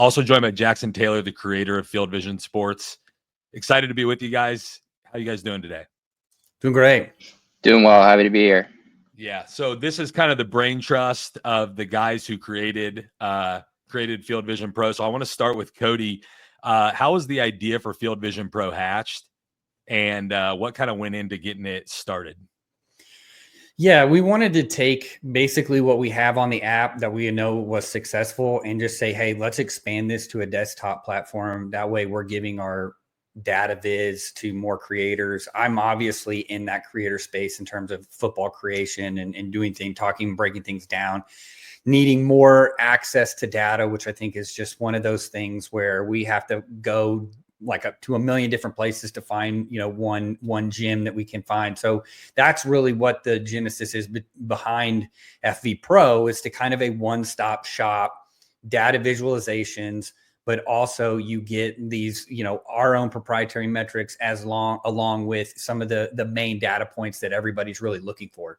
Also joined by Jackson Taylor, the creator of Field Vision Sports. Excited to be with you guys. How you guys doing today? Doing great. Doing well. Happy to be here. Yeah. So this is kind of the brain trust of the guys who created Field Vision Pro. So I want to start with Cody. How was the idea for Field Vision Pro hatched, and what kind of went into getting it started? Yeah, we wanted to take basically what we have on the app that we know was successful and just say, hey, let's expand this to a desktop platform. That way we're giving our data viz to more creators. I'm obviously in that creator space in terms of football creation and doing things, talking, breaking things down, needing more access to data, which I think is just one of those things where we have to go like up to a million different places to find, one gym that we can find. So that's really what the genesis is behind FV Pro, is to kind of a one-stop shop, data visualizations, but also you get these, our own proprietary metrics along with some of the main data points that everybody's really looking for.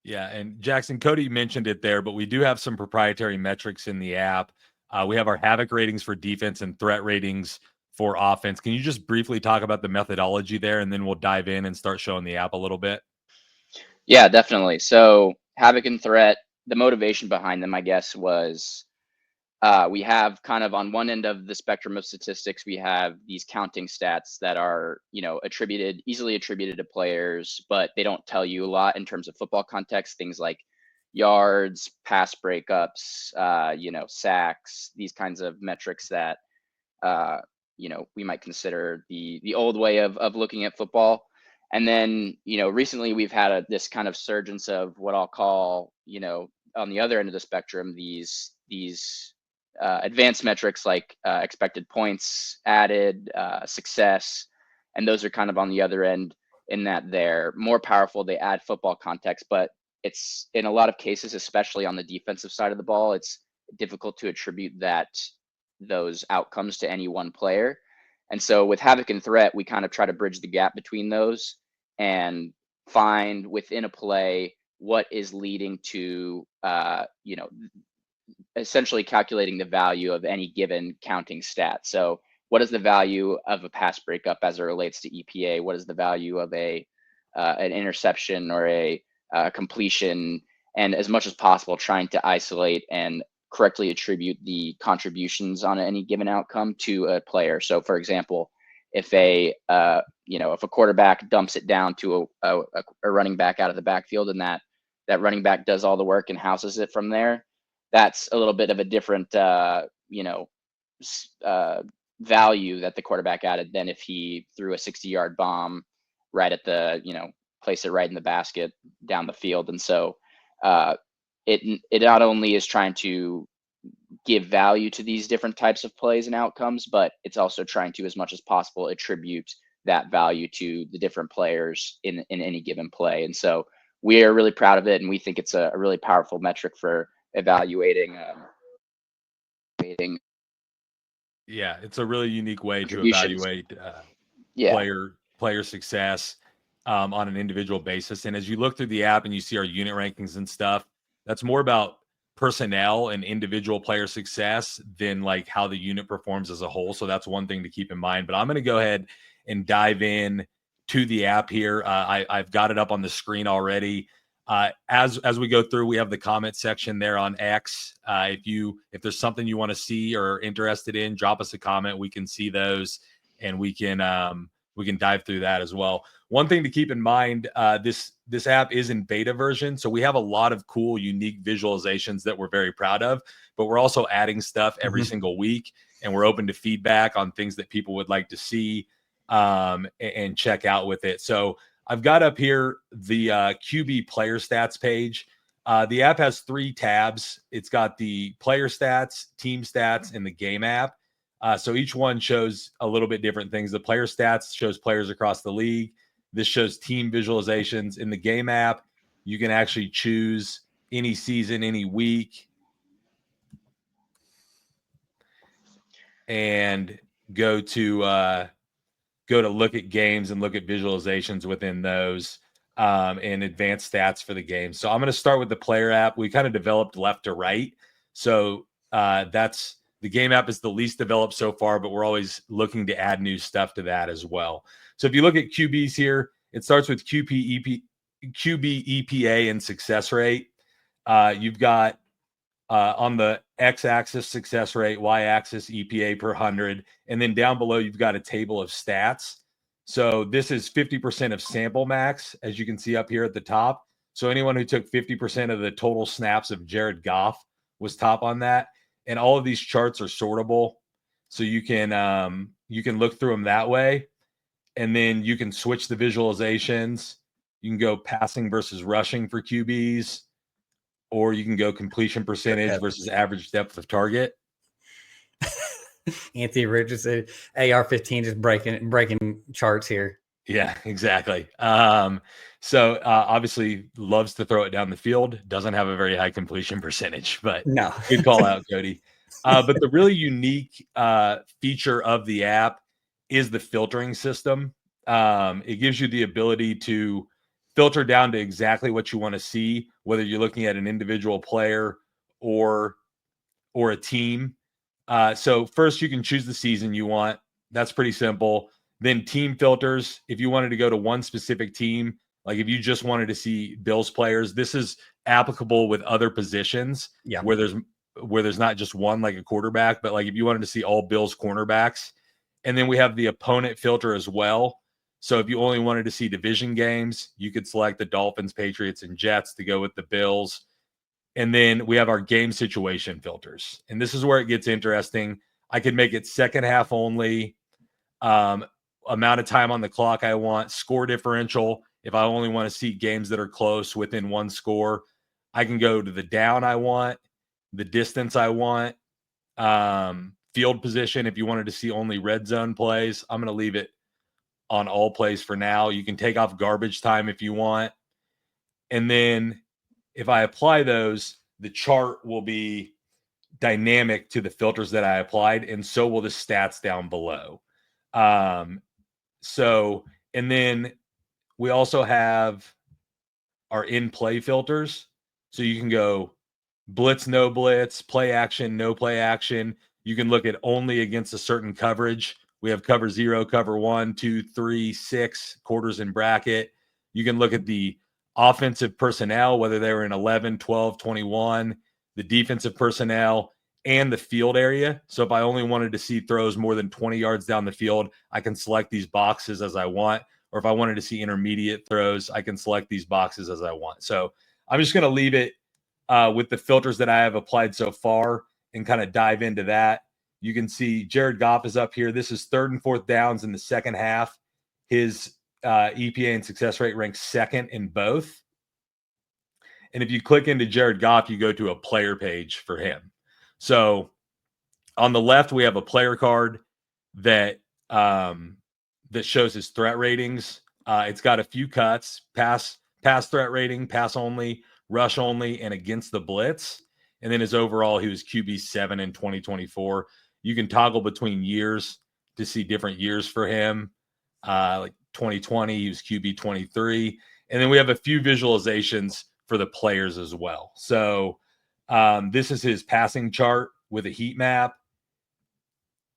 Yeah. And Jackson, Cody mentioned it there, but we do have some proprietary metrics in the app. We have our Havoc ratings for defense and threat ratings for offense. Can you just briefly talk about the methodology there, and then we'll dive in and start showing the app a little bit? Yeah, definitely. So Havoc and Threat, the motivation behind them, I guess, was we have kind of on one end of the spectrum of statistics, we have these counting stats that are, easily attributed to players, but they don't tell you a lot in terms of football context. Things like yards, pass breakups, sacks, these kinds of metrics that, we might consider the old way of looking at football. And then, recently we've had this kind of surgence of what I'll call, on the other end of the spectrum, these advanced metrics like expected points added, success, and those are kind of on the other end in that they're more powerful. They add football context, but it's in a lot of cases, especially on the defensive side of the ball, it's difficult to attribute those outcomes to any one player. And so with Havoc and Threat, we kind of try to bridge the gap between those and find within a play what is leading to, essentially calculating the value of any given counting stat. So what is the value of a pass breakup as it relates to EPA? What is the value of an interception or a completion? And as much as possible, trying to isolate and correctly attribute the contributions on any given outcome to a player. So for example, if a quarterback dumps it down to a running back out of the backfield, and that running back does all the work and houses it from there, that's a little bit of a different value that the quarterback added than if he threw a 60-yard bomb right at the, place it right in the basket down the field. And so it not only is trying to give value to these different types of plays and outcomes, but it's also trying to, as much as possible, attribute that value to the different players in any given play. And so we are really proud of it, and we think it's a really powerful metric for evaluating. Yeah, it's a really unique way to evaluate player success on an individual basis. And as you look through the app and you see our unit rankings and stuff, that's more about personnel and individual player success than like how the unit performs as a whole. So that's one thing to keep in mind. But I'm going to go ahead and dive in to the app here. I've got it up on the screen already. As we go through, we have the comment section there on X. If there's something you want to see or interested in, drop us a comment. We can see those, and we can dive through that as well. One thing to keep in mind, this app is in beta version, so we have a lot of cool, unique visualizations that we're very proud of, but we're also adding stuff every single week, and we're open to feedback on things that people would like to see and check out with it. So I've got up here the QB player stats page. The app has 3 tabs. It's got the player stats, team stats, and the game app. So each one shows a little bit different things. The player stats shows players across the league. This shows team visualizations. In the game app, you can actually choose any season, any week, and go to look at games and look at visualizations within those and advanced stats for the game. So I'm going to start with the player app. We kind of developed left to right. So that's The game app is the least developed so far, but we're always looking to add new stuff to that as well. So if you look at QBs here, it starts with QB, EPA, and success rate. You've got on the x-axis success rate, y-axis EPA per 100, and then down below you've got a table of stats. So this is 50% of sample max, as you can see up here at the top. So anyone who took 50% of the total snaps of Jared Goff was top on that. And all of these charts are sortable, so you can look through them that way, and then you can switch the visualizations. You can go passing versus rushing for QBs, or you can go completion percentage versus average depth of target. Anthony Richardson, AR-15 just breaking charts here. Yeah, exactly. So obviously loves to throw it down the field. Doesn't have a very high completion percentage, but no. Good call out, Cody. But the really unique feature of the app is the filtering system. It gives you the ability to filter down to exactly what you want to see, whether you're looking at an individual player or a team. So first you can choose the season you want. That's pretty simple. Then team filters. If you wanted to go to one specific team, like if you just wanted to see Bills players, this is applicable with other positions where there's not just one, like a quarterback, but like if you wanted to see all Bills cornerbacks. And then we have the opponent filter as well. So if you only wanted to see division games, you could select the Dolphins, Patriots, and Jets to go with the Bills. And then we have our game situation filters. And this is where it gets interesting. I could make it second half only, amount of time on the clock I want, score differential. If I only want to see games that are close within one score, I can go to the down I want, the distance I want, field position. If you wanted to see only red zone plays, I'm going to leave it on all plays for now. You can take off garbage time if you want. And then if I apply those, the chart will be dynamic to the filters that I applied, and so will the stats down below. And then we also have our in-play filters. So you can go blitz, no blitz, play action, no play action. You can look at only against a certain coverage. We have cover 0, cover 1, 2, 3, 6, quarters in bracket. You can look at the offensive personnel, whether they were in 11, 12, 21, the defensive personnel, and the field area. So if I only wanted to see throws more than 20 yards down the field, I can select these boxes as I want. Or if I wanted to see intermediate throws, I can select these boxes as I want. So I'm just going to leave it with the filters that I have applied so far and kind of dive into that. You can see Jared Goff is up here. This is 3rd and 4th downs in the second half. His EPA and success rate ranks second in both. And if you click into Jared Goff, you go to a player page for him. So on the left, we have a player card that that shows his threat ratings. It's got a few cuts: pass threat rating, pass only, rush only, and against the blitz. And then his overall, he was QB7 in 2024. You can toggle between years to see different years for him. Like 2020, he was QB23. And then we have a few visualizations for the players as well. So this is his passing chart with a heat map.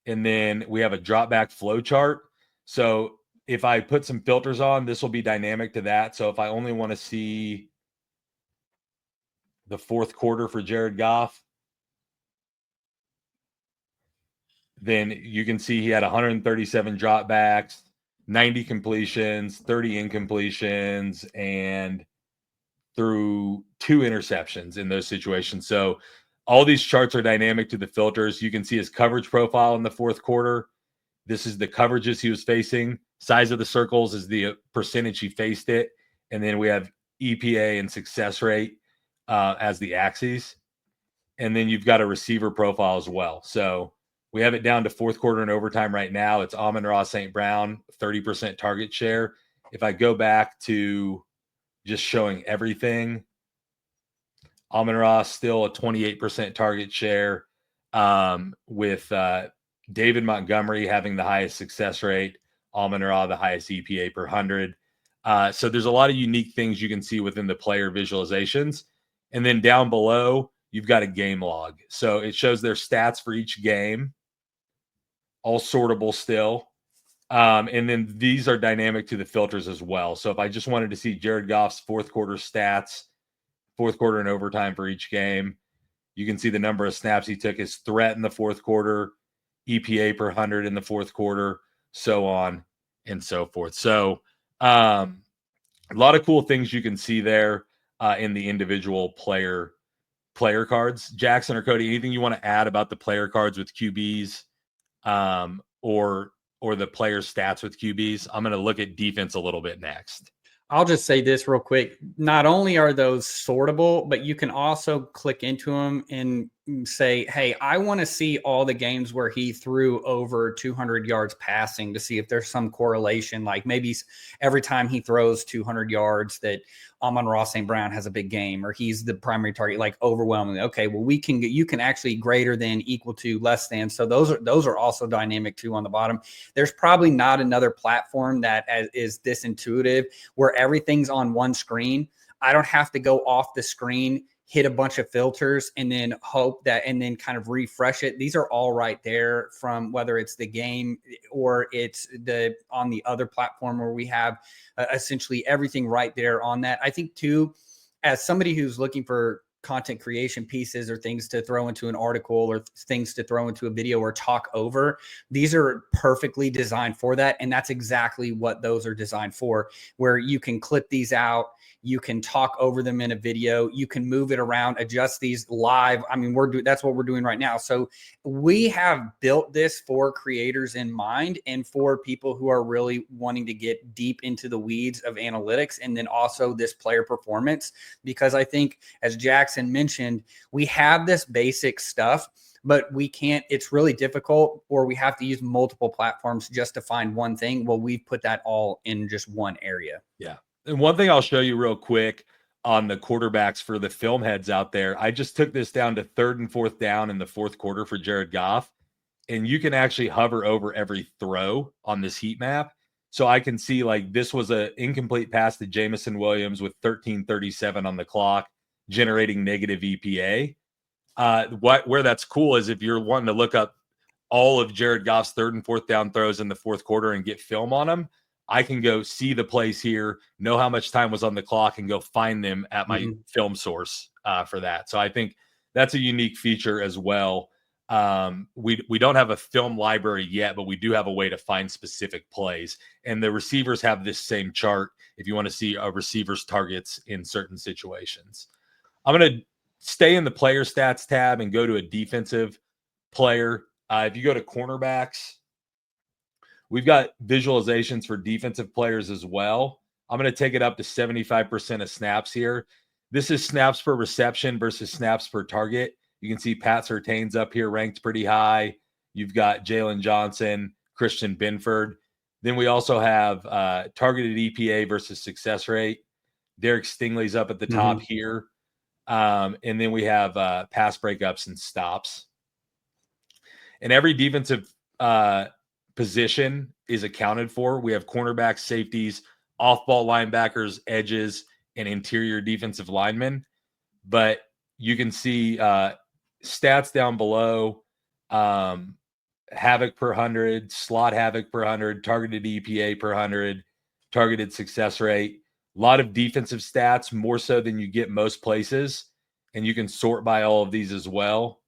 And then we have a drop back flow chart. So if I put some filters on, this will be dynamic to that. So if I only want to see the 4th quarter for Jared Goff, then you can see he had 137 dropbacks, 90 completions, 30 incompletions, and through 2 interceptions in those situations. So all these charts are dynamic to the filters. You can see his coverage profile in the 4th quarter. This is the coverages he was facing. Size of the circles is the percentage he faced it. And then we have EPA and success rate as the axes. And then you've got a receiver profile as well. So we have it down to 4th quarter and overtime right now. It's Amon-Ra St. Brown, 30% target share. If I go back to just showing everything, Amon-Ra still a 28% target share, with David Montgomery having the highest success rate, Amon-Ra the highest EPA per 100. So there's a lot of unique things you can see within the player visualizations. And then down below, you've got a game log. So it shows their stats for each game, all sortable still. And then these are dynamic to the filters as well. So if I just wanted to see Jared Goff's fourth quarter stats, fourth quarter and overtime for each game, you can see the number of snaps he took, his threat in the fourth quarter, EPA per 100 in the fourth quarter, so on and so forth. So a lot of cool things you can see there in the individual player cards. Jackson or Cody, anything you want to add about the player cards with QBs or the player stats with QBs? I'm going to look at defense a little bit next. I'll just say this real quick. Not only are those sortable, but you can also click into them and say, hey, I want to see all the games where he threw over 200 yards passing to see if there's some correlation. Like maybe every time he throws 200 yards that Amon-Ra St. Brown has a big game or he's the primary target, like overwhelmingly. Okay, well, you can actually greater than, equal to, less than. So those are also dynamic too on the bottom. There's probably not another platform that is this intuitive where everything's on one screen. I don't have to go off the screen, hit a bunch of filters, and then hope that, and then kind of refresh it. These are all right there from whether it's the game or it's on the other platform where we have essentially everything right there on that. I think too, as somebody who's looking for content creation pieces or things to throw into an article or things to throw into a video or talk over, these are perfectly designed for that. And that's exactly what those are designed for, where you can clip these out, you can talk over them in a video, you can move it around, adjust these live. I mean, that's what we're doing right now. So we have built this for creators in mind and for people who are really wanting to get deep into the weeds of analytics and then also this player performance, because I think, as Jackson mentioned, we have this basic stuff, but we can't, it's really difficult, or we have to use multiple platforms just to find one thing. Well, we've put that all in just one area. Yeah. And one thing I'll show you real quick on the quarterbacks for the film heads out there, I just took this down to 3rd and 4th down in the fourth quarter for Jared Goff. And you can actually hover over every throw on this heat map. So I can see like this was an incomplete pass to Jamison Williams with 13:37 on the clock, generating negative EPA. Where that's cool is if you're wanting to look up all of Jared Goff's 3rd and 4th down throws in the fourth quarter and get film on them, I can go see the plays here, know how much time was on the clock, and go find them at my film source for that. So I think that's a unique feature as well. We don't have a film library yet, but we do have a way to find specific plays. And the receivers have this same chart if you want to see a receiver's targets in certain situations. I'm going to stay in the player stats tab and go to a defensive player. If you go to cornerbacks, we've got visualizations for defensive players as well. I'm going to take it up to 75% of snaps here. This is snaps per reception versus snaps per target. You can see Pat Surtain's up here ranked pretty high. You've got Jalen Johnson, Christian Binford. Then we also have targeted EPA versus success rate. Derek Stingley's up at the top here. And then we have pass breakups and stops. And every defensive position is accounted for. We have cornerbacks, safeties, off-ball linebackers, edges, and interior defensive linemen. But you can see stats down below, havoc per 100, slot havoc per 100, targeted EPA per 100, targeted success rate. A lot of defensive stats, more so than you get most places. And you can sort by all of these as well.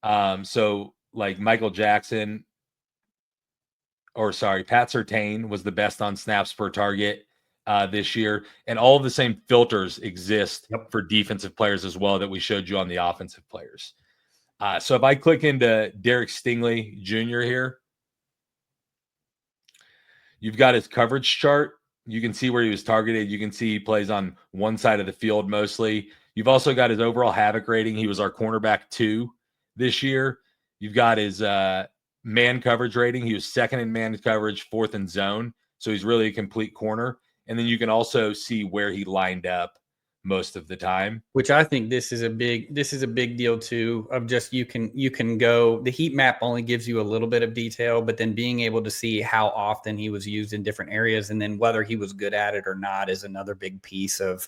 So like Michael Jackson, Pat Surtain was the best on snaps per target this year. And all of the same filters exist for defensive players as well that we showed you on the offensive players. So if I click into Derek Stingley Jr. here, you've got his coverage chart. You can see where he was targeted. You can see he plays on one side of the field mostly. You've also got his overall havoc rating. He was our cornerback 2 this year. You've got his man coverage rating. He was 2nd in man coverage, 4th in zone. So he's really a complete corner. And then you can also see where he lined up most of the time. Which I think this is a big deal too, of just you can go, the heat map only gives you a little bit of detail, but then being able to see how often he was used in different areas and then whether he was good at it or not is another big piece of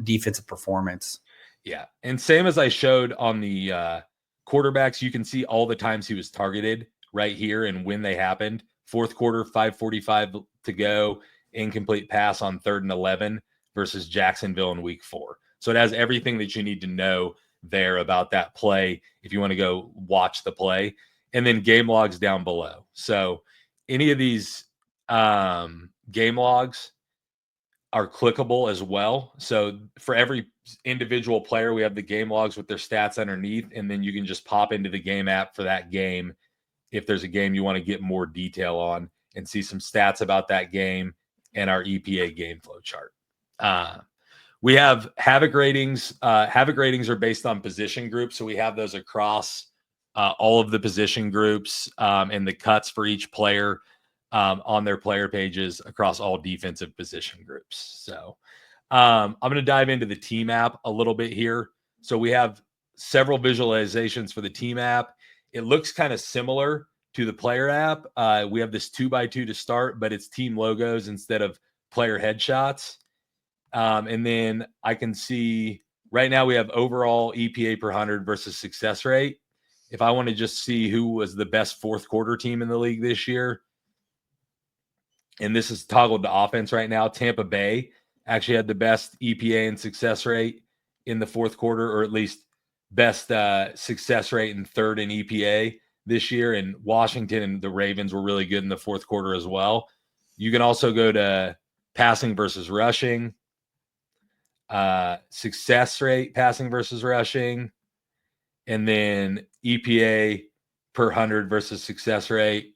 defensive performance. Yeah. And same as I showed on the quarterbacks, you can see all the times he was targeted right here and when they happened. Fourth quarter, 5:45 to go, incomplete pass on 3rd and 11 versus Jacksonville in week 4. So it has everything that you need to know there about that play if you want to go watch the play. And then game logs down below. So any of these game logs are clickable as well. So for every individual player, we have the game logs with their stats underneath, and then you can just pop into the game app for that game if there's a game you want to get more detail on and see some stats about that game and our EPA game flow chart. We have Havoc ratings. Havoc ratings are based on position groups, so we have those across all of the position groups and the cuts for each player on their player pages across all defensive position groups. So I'm going to dive into the team app a little bit here. So we have several visualizations for the team app. It looks kind of similar to the player app. We have this 2x2 to start, but it's team logos instead of player headshots. And then I can see right now we have overall EPA per 100 versus success rate. If I want to just see who was the best fourth quarter team in the league this year, and this is toggled to offense right now, Tampa Bay actually had the best EPA and success rate in the fourth quarter, or at least best success rate in third in EPA this year. And Washington and the Ravens were really good in the fourth quarter as well. You can also go to passing versus rushing, success rate, passing versus rushing, and then EPA per 100 versus success rate,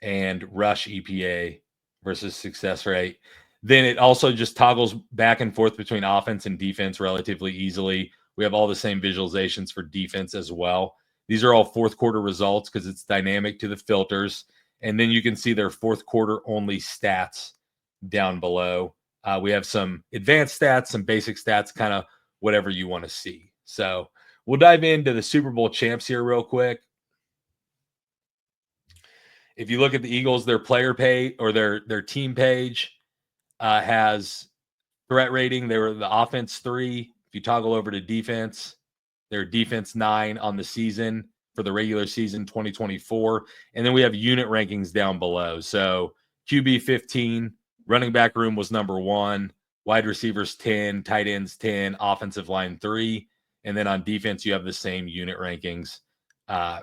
and rush EPA versus success rate. Then it also just toggles back and forth between offense and defense relatively easily. We have all the same visualizations for defense as well. These are all fourth quarter results because it's dynamic to the filters. And then you can see their fourth quarter only stats down below. We have some advanced stats, some basic stats, kind of whatever you want to see. So we'll dive into the Super Bowl champs here real quick. If you look at the Eagles, their player page or their team page has threat rating. They were the offense 3. If you toggle over to defense, they're defense 9 on the season for the regular season 2024. And then we have unit rankings down below. So QB 15, running back room was number 1, wide receivers 10, tight ends 10, offensive line 3. And then on defense, you have the same unit rankings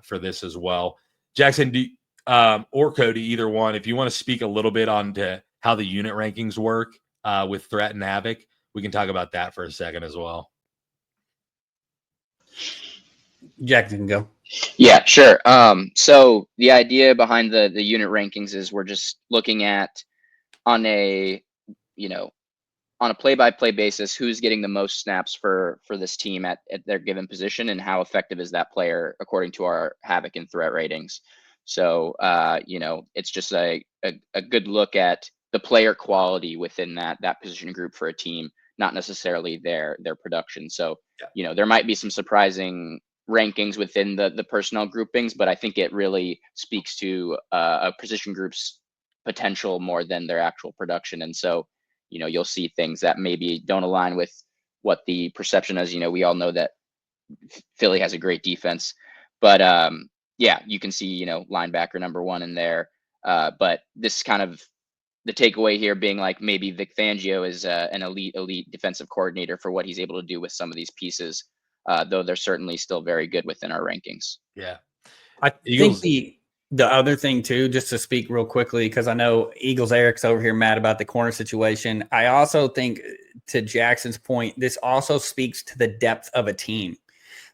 for this as well. Jackson, or Cody, either one, if you want to speak a little bit on to how the unit rankings work with Threat and Havoc, we can talk about that for a second as well. Jackson can go. Yeah, sure. So the idea behind the unit rankings is we're just looking at on a play-by-play basis who's getting the most snaps for this team at their given position and how effective is that player according to our Havoc and Threat ratings. So it's just a good look at the player quality within that position group for a team, not necessarily their production. So there might be some surprising rankings within the personnel groupings, but I think it really speaks to a position group's potential more than their actual production. And so you'll see things that maybe don't align with what the perception is. We all know that Philly has a great defense, but you can see linebacker number 1 in there. But this kind of the takeaway here being like maybe Vic Fangio is an elite defensive coordinator for what he's able to do with some of these pieces, though they're certainly still very good within our rankings. Yeah, I think the other thing too, just to speak real quickly, because I know Eagles Eric's over here mad about the corner situation. I also think, to Jackson's point, this also speaks to the depth of a team.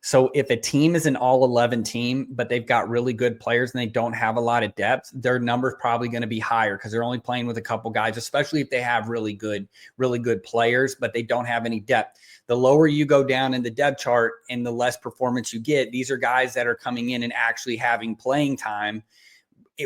So if a team is an all-11 team, but they've got really good players and they don't have a lot of depth, their number's probably going to be higher because they're only playing with a couple guys, especially if they have really good players, but they don't have any depth. The lower you go down in the depth chart and the less performance you get, these are guys that are coming in and actually having playing time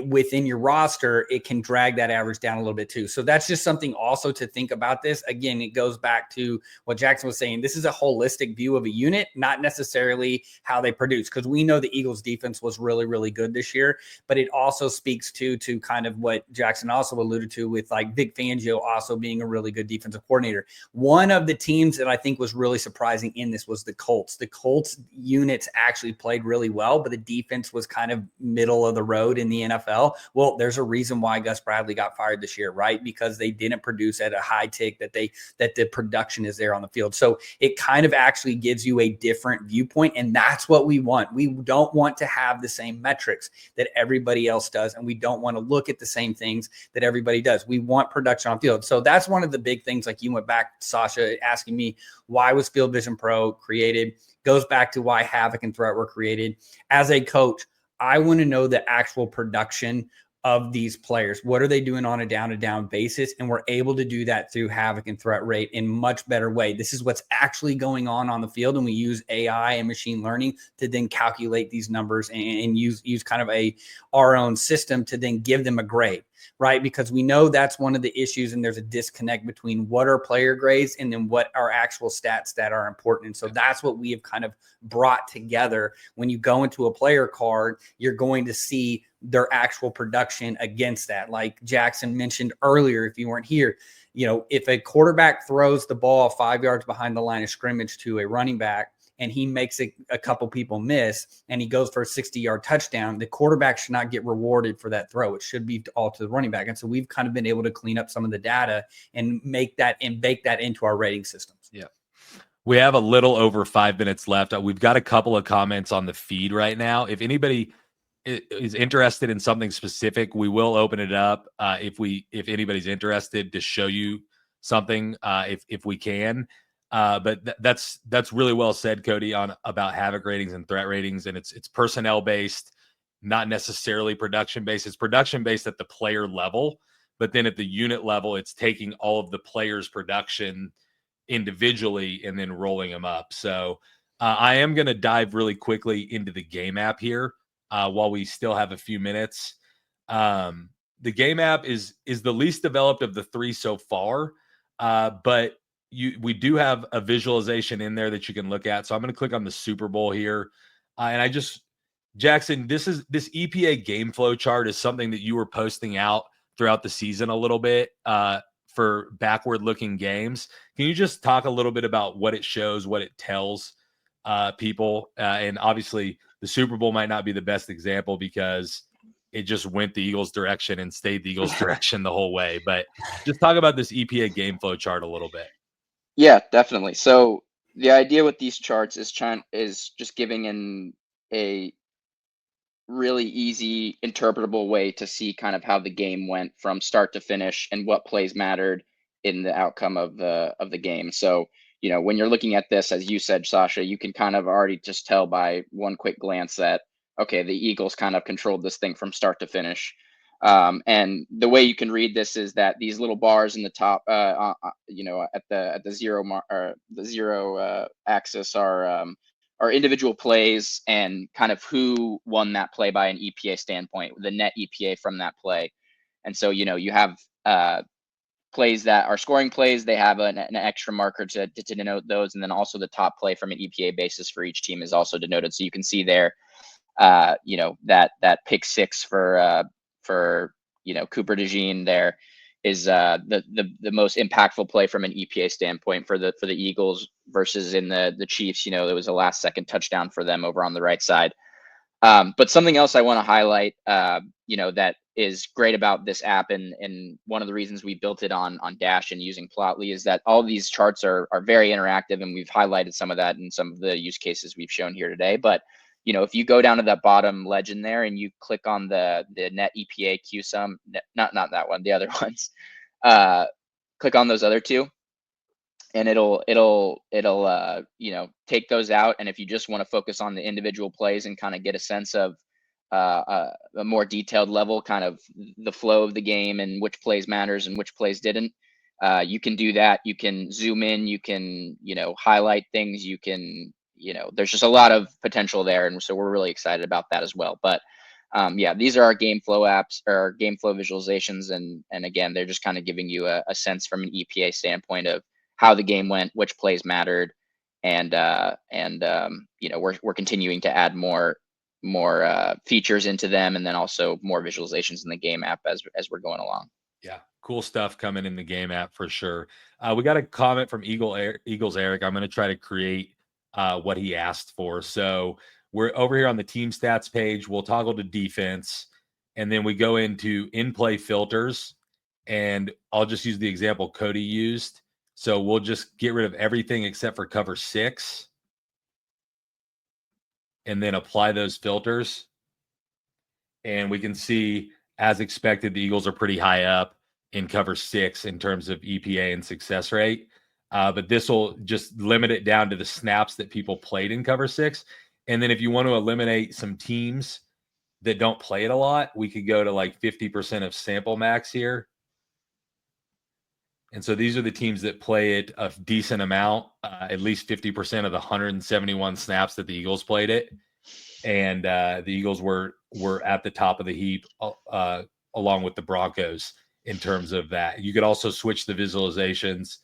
within your roster, it can drag that average down a little bit too. So that's just something also to think about this. Again, it goes back to what Jackson was saying. This is a holistic view of a unit, not necessarily how they produce, because we know the Eagles defense was really, really good this year, but it also speaks to kind of what Jackson also alluded to with like Vic Fangio also being a really good defensive coordinator. One of the teams that I think was really surprising in this was the Colts. The Colts units actually played really well, but the defense was kind of middle of the road in the NFL. Well, there's a reason why Gus Bradley got fired this year, right? Because they didn't produce at a high tick that the production is there on the field. So it kind of actually gives you a different viewpoint, and that's what we want. We don't want to have the same metrics that everybody else does, and we don't want to look at the same things that everybody does. We want production on field. So that's one of the big things. Like you went back, Sasha, asking me why was Field Vision Pro created? Goes back to why Havoc and Threat were created. As a coach, I want to know the actual production of these players. What are they doing on a down-to-down basis? And we're able to do that through Havoc and Threat Rate in much better way. This is what's actually going on the field, and we use AI and machine learning to then calculate these numbers and use kind of our own system to then give them a grade, right? Because we know that's one of the issues, and there's a disconnect between what are player grades and then what are actual stats that are important. And so that's what we have kind of brought together. When you go into a player card, you're going to see their actual production against that. Like Jackson mentioned earlier, if you weren't here, if a quarterback throws the ball 5 yards behind the line of scrimmage to a running back and he makes a couple people miss and he goes for a 60-yard touchdown, the quarterback should not get rewarded for that throw. It should be all to the running back. And so we've kind of been able to clean up some of the data and make that and bake that into our rating systems. Yeah. We have a little over 5 minutes left. We've got a couple of comments on the feed right now. If anybody is interested in something specific, we will open it up if anybody's interested to show you something if we can. But that's really well said, Cody, about Havoc ratings and Threat ratings, and it's personnel based, not necessarily production based. It's production based at the player level, but then at the unit level, it's taking all of the players' production individually and then rolling them up. So I am going to dive really quickly into the game app here. While we still have a few minutes. The game app is the least developed of the three so far, but we do have a visualization in there that you can look at. So I'm going to click on the Super Bowl here. And Jackson, this EPA game flow chart is something that you were posting out throughout the season a little bit for backward looking games. Can you just talk a little bit about what it shows, what it tells people? And obviously the Super Bowl might not be the best example because it just went the Eagles' direction and stayed the Eagles' direction the whole way. But just talk about this EPA game flow chart a little bit. Yeah, definitely. So the idea with these charts is just giving a really easy, interpretable way to see kind of how the game went from start to finish and what plays mattered in the outcome of the game. So when you're looking at this, as you said, Sasha, you can kind of already just tell by one quick glance that, okay, the Eagles kind of controlled this thing from start to finish. And the way you can read this is that these little bars in the top, at the zero axis are individual plays and kind of who won that play by an EPA standpoint, the net EPA from that play. And so, you have plays that are scoring plays, they have an extra marker to denote those. And then also the top play from an EPA basis for each team is also denoted. So you can see there, that pick six for Cooper DeJean there is the most impactful play from an EPA standpoint for the Eagles versus in the Chiefs. It was a last second touchdown for them over on the right side. But something else I want to highlight, that is great about this app, and one of the reasons we built it on Dash and using Plotly is that all these charts are very interactive, and we've highlighted some of that in some of the use cases we've shown here today. But if you go down to that bottom legend there and you click on the net EPA Q sum, not that one, the other ones, click on those other two, and it'll take those out. And if you just want to focus on the individual plays and kind of get a sense of a more detailed level, kind of the flow of the game and which plays matters and which plays didn't, you can do that. You can zoom in, you can highlight things, you can there's just a lot of potential there, and so we're really excited about that as well. But yeah, these are our game flow apps or our game flow visualizations. And again, they're just kind of giving you a sense from an EPA standpoint of how the game went, which plays mattered. And you know, we're continuing to add more features into them, and then also more visualizations in the game app as we're going along. Yeah, cool stuff coming in the game app for sure. We got a comment from Eagles Eric. I'm going to try to create what he asked for. So we're over here on the team stats page. We'll toggle to defense, and then we go into in-play filters. And I'll just use the example Cody used. So we'll just get rid of everything except for cover 6, and then apply those filters. And we can see, as expected, the Eagles are pretty high up in cover 6 in terms of EPA and success rate. But this will just limit it down to the snaps that people played in cover 6. And then if you want to eliminate some teams that don't play it a lot, we could go to like 50% of sample max here. And so these are the teams that play it a decent amount, at least 50% of the 171 snaps that the Eagles played it. And the Eagles were at the top of the heap along with the Broncos in terms of that. You could also switch the visualizations,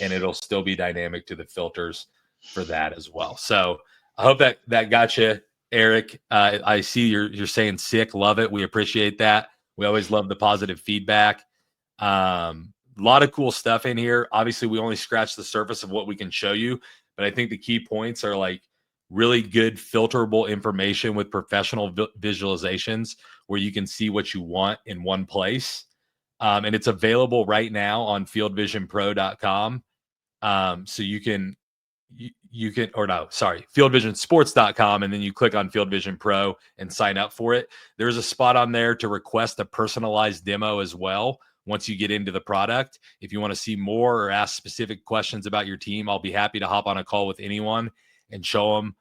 and it'll still be dynamic to the filters for that as well. So I hope that got you, Eric. I see you're saying sick. Love it. We appreciate that. We always love the positive feedback. A lot of cool stuff in here. Obviously, we only scratched the surface of what we can show you, but I think the key points are like really good filterable information with professional visualizations where you can see what you want in one place. And it's available right now on fieldvisionpro.com. So you can fieldvisionsports.com, and then you click on Field Vision Pro and sign up for it. There's a spot on there to request a personalized demo as well. Once you get into the product, if you want to see more or ask specific questions about your team, I'll be happy to hop on a call with anyone and show them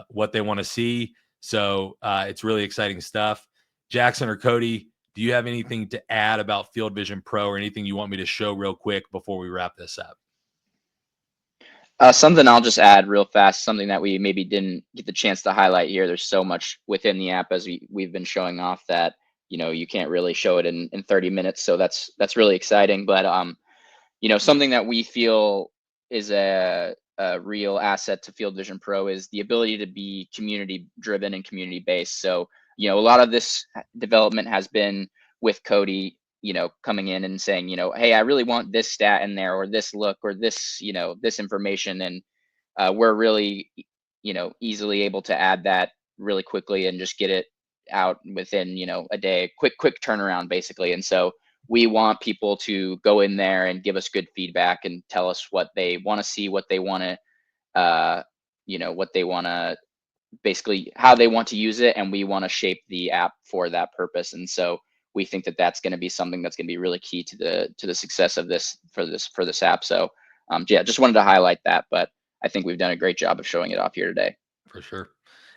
what they want to see. So it's really exciting stuff. Jackson or Cody, do you have anything to add about Field Vision Pro or anything you want me to show real quick before we wrap this up? Something I'll just add real fast, something that we maybe didn't get the chance to highlight here. There's so much within the app as we've been showing off that, you know, you can't really show it in 30 minutes. So that's really exciting. But, you know, something that we feel is a real asset to Field Vision Pro is the ability to be community driven and community based. So, you know, a lot of this development has been with Cody, you know, coming in and saying, you know, hey, I really want this stat in there, or this look, or this, you know, this information. And we're really, you know, easily able to add that really quickly and just get it out within, you know, a day, quick turnaround basically. And so we want people to go in there and give us good feedback and tell us what they want to see, what they want to, you know, what they want to, basically how they want to use it. And we want to shape the app for that purpose. And so we think that that's going to be something that's going to be really key to the success of this for this app. So yeah, just wanted to highlight that, but I think we've done a great job of showing it off here today. For sure.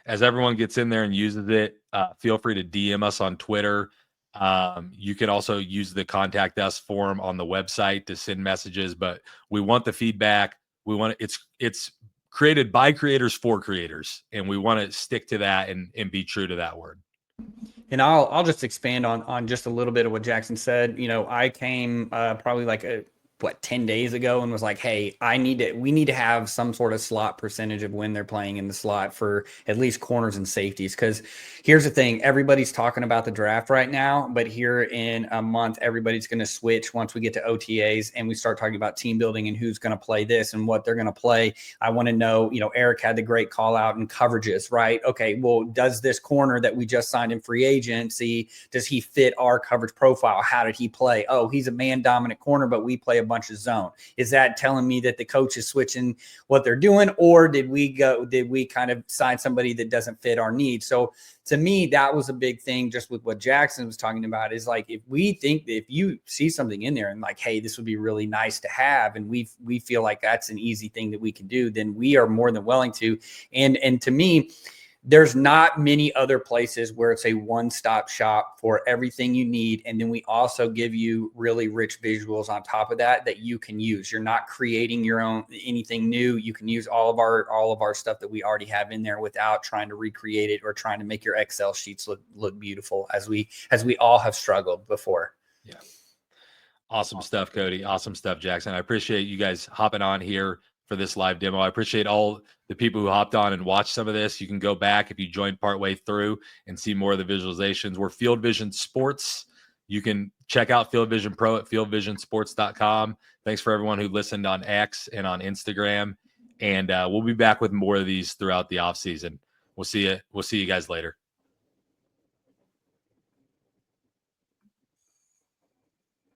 As everyone gets in there and uses it, feel free to DM us on Twitter. You can also use the contact us form on the website to send messages, but we want the feedback. We want it's created by creators for creators, and we want to stick to that and be true to that word. And I'll just expand on just a little bit of what Jackson said. You know, I came probably like 10 days ago and was like, hey, we need to have some sort of slot percentage of when they're playing in the slot for at least corners and safeties. Because here's the thing, everybody's talking about the draft right now, but here in a month, everybody's going to switch once we get to OTAs and we start talking about team building and who's going to play this and what they're going to play. I want to know, you know, Eric had the great call out in coverages, right? Okay, well, does this corner that we just signed in free agency, does he fit our coverage profile? How did he play? Oh, he's a man dominant corner, but we play a bunch of zone. Is that telling me that the coach is switching what they're doing, or did we kind of sign somebody that doesn't fit our needs? So to me, that was a big thing just with what Jackson was talking about, is like, if we think that if you see something in there and like, hey, this would be really nice to have, and we feel like that's an easy thing that we can do, then we are more than willing to. And to me, there's not many other places where it's a one-stop shop for everything you need. And then we also give you really rich visuals on top of that you can use. You're not creating your own anything new. You can use all of our stuff that we already have in there without trying to recreate it or trying to make your Excel sheets look beautiful, as we all have struggled before. Yeah. Awesome stuff, Cody. Awesome stuff, Jackson. I appreciate you guys hopping on here for this live demo. I appreciate all the people who hopped on and watched some of this. You can go back if you joined partway through and see more of the visualizations. We're Field Vision Sports. You can check out Field Vision Pro at fieldvisionsports.com. Thanks for everyone who listened on X and on Instagram. And we'll be back with more of these throughout the off season. We'll see you guys later.